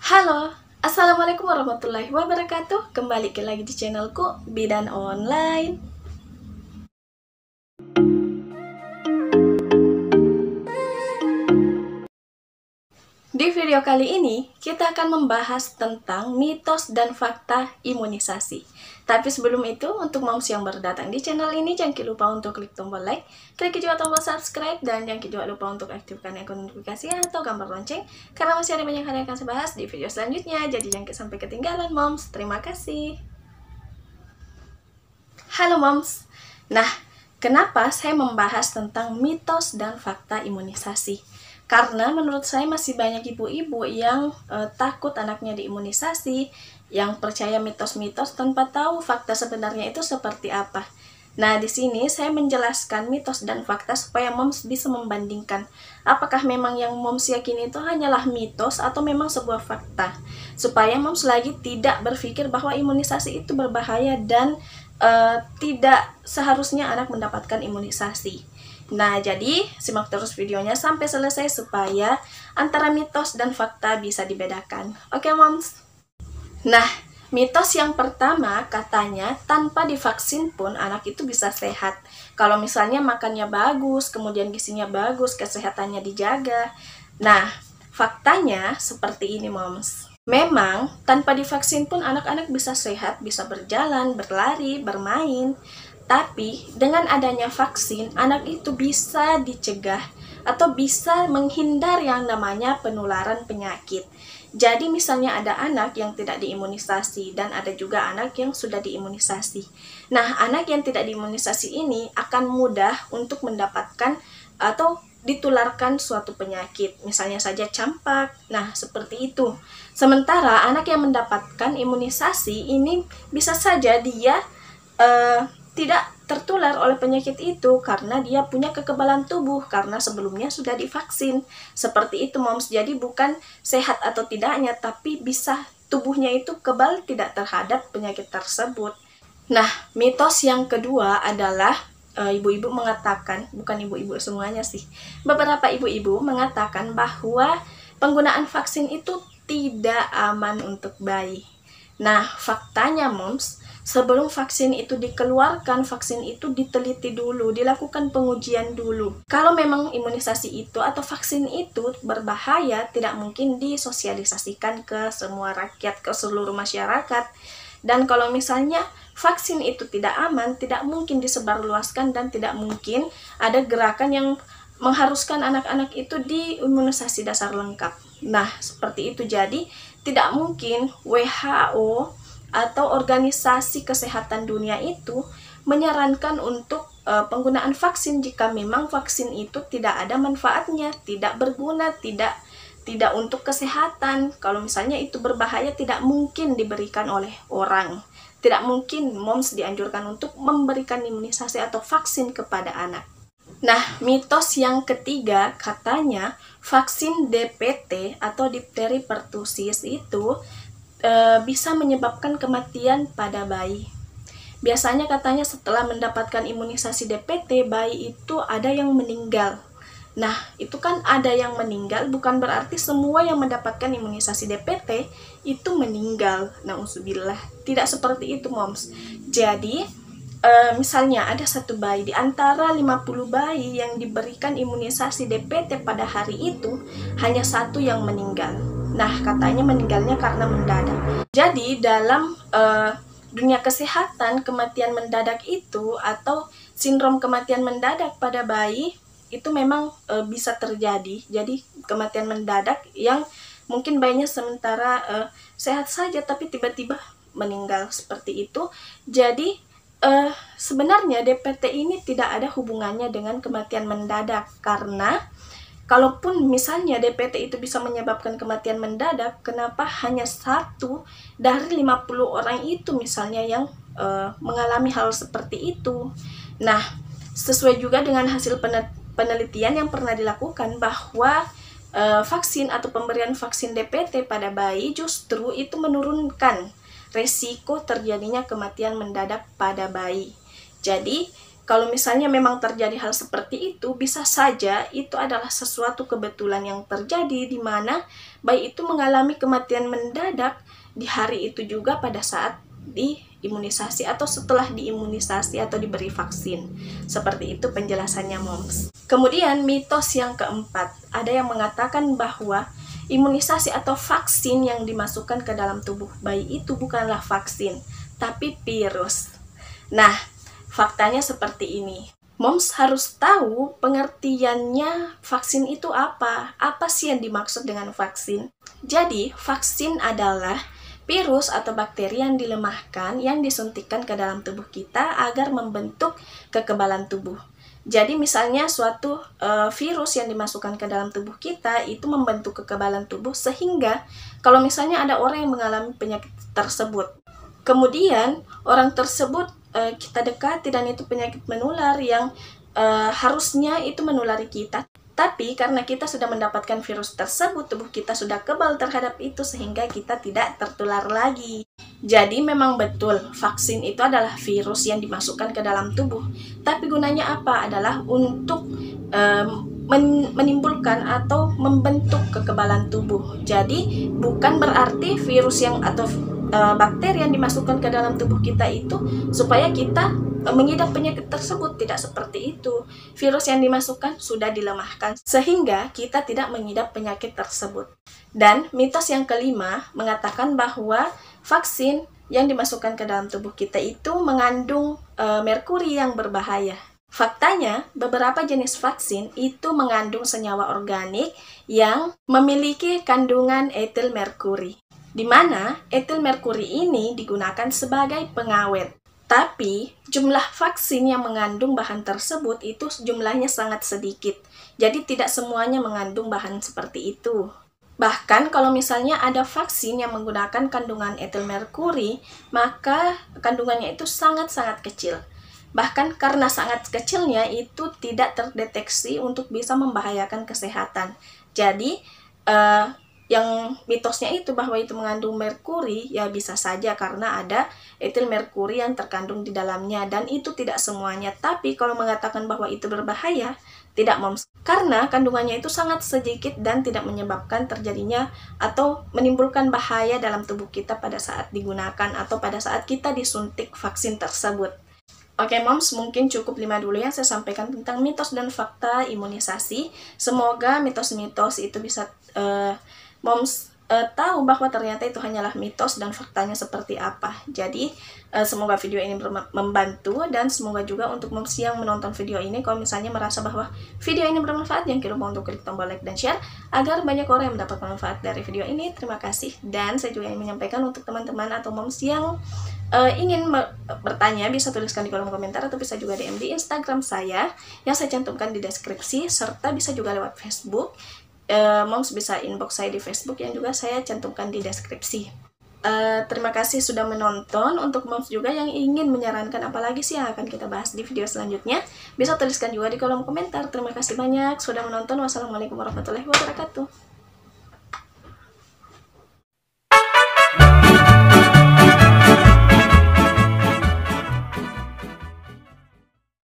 Halo, Assalamualaikum warahmatullahi wabarakatuh. Kembali lagi di channelku Bidan Online. Di video kali ini, kita akan membahas tentang mitos dan fakta imunisasi. Tapi sebelum itu, untuk moms yang baru datang di channel ini, jangan lupa untuk klik tombol like, klik juga tombol subscribe, dan jangan juga lupa untuk aktifkan ikon notifikasi atau gambar lonceng, karena masih ada banyak hal yang akan saya bahas di video selanjutnya, jadi jangan sampai ketinggalan moms. Terima kasih. Halo moms. Nah, kenapa saya membahas tentang mitos dan fakta imunisasi? Karena menurut saya masih banyak ibu-ibu yang takut anaknya diimunisasi, yang percaya mitos-mitos tanpa tahu fakta sebenarnya itu seperti apa. Nah, di sini saya menjelaskan mitos dan fakta supaya moms bisa membandingkan apakah memang yang moms yakini itu hanyalah mitos atau memang sebuah fakta. Supaya moms lagi tidak berpikir bahwa imunisasi itu berbahaya dan tidak seharusnya anak mendapatkan imunisasi. Nah, jadi simak terus videonya sampai selesai supaya antara mitos dan fakta bisa dibedakan. Oke, moms? Nah, mitos yang pertama katanya tanpa divaksin pun anak itu bisa sehat. Kalau misalnya makannya bagus, kemudian gizinya bagus, kesehatannya dijaga. Nah, faktanya seperti ini, moms. Memang, tanpa divaksin pun anak-anak bisa sehat, bisa berjalan, berlari, bermain. Tapi, dengan adanya vaksin, anak itu bisa dicegah atau bisa menghindar yang namanya penularan penyakit. Jadi, misalnya ada anak yang tidak diimunisasi dan ada juga anak yang sudah diimunisasi. Nah, anak yang tidak diimunisasi ini akan mudah untuk mendapatkan atau ditularkan suatu penyakit, misalnya saja campak. Nah, seperti itu. Sementara anak yang mendapatkan imunisasi ini bisa saja dia tidak tertular oleh penyakit itu karena dia punya kekebalan tubuh karena sebelumnya sudah divaksin. Seperti itu, moms. Jadi bukan sehat atau tidaknya, tapi bisa tubuhnya itu kebal tidak terhadap penyakit tersebut. Nah, mitos yang kedua adalah ibu-ibu mengatakan, bukan ibu-ibu semuanya sih, beberapa ibu-ibu mengatakan bahwa penggunaan vaksin itu tidak aman untuk bayi. Nah, faktanya, moms, sebelum vaksin itu dikeluarkan, vaksin itu diteliti dulu, dilakukan pengujian dulu. Kalau memang imunisasi itu atau vaksin itu berbahaya, tidak mungkin disosialisasikan ke semua rakyat, ke seluruh masyarakat. Dan kalau misalnya vaksin itu tidak aman, tidak mungkin disebarluaskan dan tidak mungkin ada gerakan yang mengharuskan anak-anak itu diimunisasi dasar lengkap. Nah, seperti itu. Jadi, tidak mungkin WHO atau Organisasi Kesehatan Dunia itu menyarankan untuk penggunaan vaksin jika memang vaksin itu tidak ada manfaatnya, tidak berguna, tidak untuk kesehatan. Kalau misalnya itu berbahaya, tidak mungkin diberikan oleh orang. Tidak mungkin moms dianjurkan untuk memberikan imunisasi atau vaksin kepada anak. Nah, mitos yang ketiga katanya vaksin DPT atau difteri pertusis itu bisa menyebabkan kematian pada bayi. Biasanya katanya setelah mendapatkan imunisasi DPT, bayi itu ada yang meninggal. Nah, itu kan ada yang meninggal, bukan berarti semua yang mendapatkan imunisasi DPT itu meninggal. Nauzubillah. Tidak seperti itu, moms. Jadi, misalnya ada satu bayi di antara 50 bayi yang diberikan imunisasi DPT pada hari itu, hanya satu yang meninggal. Nah, katanya meninggalnya karena mendadak. Jadi, dalam dunia kesehatan, kematian mendadak itu atau sindrom kematian mendadak pada bayi itu memang bisa terjadi. Jadi, kematian mendadak yang mungkin bayinya sementara sehat saja tapi tiba-tiba meninggal seperti itu. Jadi, sebenarnya DPT ini tidak ada hubungannya dengan kematian mendadak, karena kalaupun misalnya DPT itu bisa menyebabkan kematian mendadak, kenapa hanya satu dari 50 orang itu misalnya yang mengalami hal seperti itu? Nah, sesuai juga dengan hasil penelitian yang pernah dilakukan bahwa vaksin atau pemberian vaksin DPT pada bayi justru itu menurunkan resiko terjadinya kematian mendadak pada bayi. Jadi, kalau misalnya memang terjadi hal seperti itu, bisa saja itu adalah sesuatu kebetulan yang terjadi di mana bayi itu mengalami kematian mendadak di hari itu juga pada saat diimunisasi atau setelah diimunisasi atau diberi vaksin. Seperti itu penjelasannya, Moms. Kemudian mitos yang keempat, ada yang mengatakan bahwa imunisasi atau vaksin yang dimasukkan ke dalam tubuh bayi itu bukanlah vaksin, tapi virus. Nah, faktanya seperti ini. Moms harus tahu pengertiannya vaksin itu apa. Apa sih yang dimaksud dengan vaksin? Jadi, vaksin adalah virus atau bakteri yang dilemahkan yang disuntikkan ke dalam tubuh kita agar membentuk kekebalan tubuh. Jadi misalnya suatu virus yang dimasukkan ke dalam tubuh kita itu membentuk kekebalan tubuh sehingga kalau misalnya ada orang yang mengalami penyakit tersebut, kemudian orang tersebut kita dekati dan itu penyakit menular yang harusnya itu menulari kita. Tapi karena kita sudah mendapatkan virus tersebut, tubuh kita sudah kebal terhadap itu sehingga kita tidak tertular lagi. Jadi memang betul, vaksin itu adalah virus yang dimasukkan ke dalam tubuh. Tapi gunanya apa? Adalah untuk menimbulkan atau membentuk kekebalan tubuh. Jadi bukan berarti virus yang atau bakteri yang dimasukkan ke dalam tubuh kita itu supaya kita mengidap penyakit tersebut. Tidak seperti itu. Virus yang dimasukkan sudah dilemahkan sehingga kita tidak mengidap penyakit tersebut. Dan mitos yang kelima mengatakan bahwa vaksin yang dimasukkan ke dalam tubuh kita itu mengandung merkuri yang berbahaya. Faktanya, beberapa jenis vaksin itu mengandung senyawa organik yang memiliki kandungan etil merkuri, di mana etil merkuri ini digunakan sebagai pengawet. Tapi, jumlah vaksin yang mengandung bahan tersebut itu jumlahnya sangat sedikit. Jadi, tidak semuanya mengandung bahan seperti itu. Bahkan, kalau misalnya ada vaksin yang menggunakan kandungan etil merkuri, maka kandungannya itu sangat-sangat kecil. Bahkan karena sangat kecilnya itu tidak terdeteksi untuk bisa membahayakan kesehatan. Jadi, yang mitosnya itu bahwa itu mengandung merkuri, ya bisa saja karena ada etil merkuri yang terkandung di dalamnya, dan itu tidak semuanya. Tapi kalau mengatakan bahwa itu berbahaya, tidak, Moms. Karena kandungannya itu sangat sedikit dan tidak menyebabkan terjadinya atau menimbulkan bahaya dalam tubuh kita pada saat digunakan atau pada saat kita disuntik vaksin tersebut. Oke, Moms, mungkin cukup 5 dulu yang saya sampaikan tentang mitos dan fakta imunisasi. Semoga mitos-mitos itu bisa Moms tahu bahwa ternyata itu hanyalah mitos dan faktanya seperti apa. Jadi, semoga video ini membantu dan semoga juga untuk Moms yang menonton video ini, kalau misalnya merasa bahwa video ini bermanfaat, jangan lupa untuk klik tombol like dan share agar banyak orang yang mendapat manfaat dari video ini. Terima kasih. Dan saya juga ingin menyampaikan untuk teman-teman atau Moms yang ingin bertanya, bisa tuliskan di kolom komentar atau bisa juga DM di Instagram saya yang saya cantumkan di deskripsi, serta bisa juga lewat Facebook. Moms bisa inbox saya di Facebook yang juga saya cantumkan di deskripsi. Terima kasih sudah menonton. Untuk Moms juga yang ingin menyarankan apalagi sih yang akan kita bahas di video selanjutnya, bisa tuliskan juga di kolom komentar. Terima kasih banyak sudah menonton. Wassalamualaikum warahmatullahi wabarakatuh.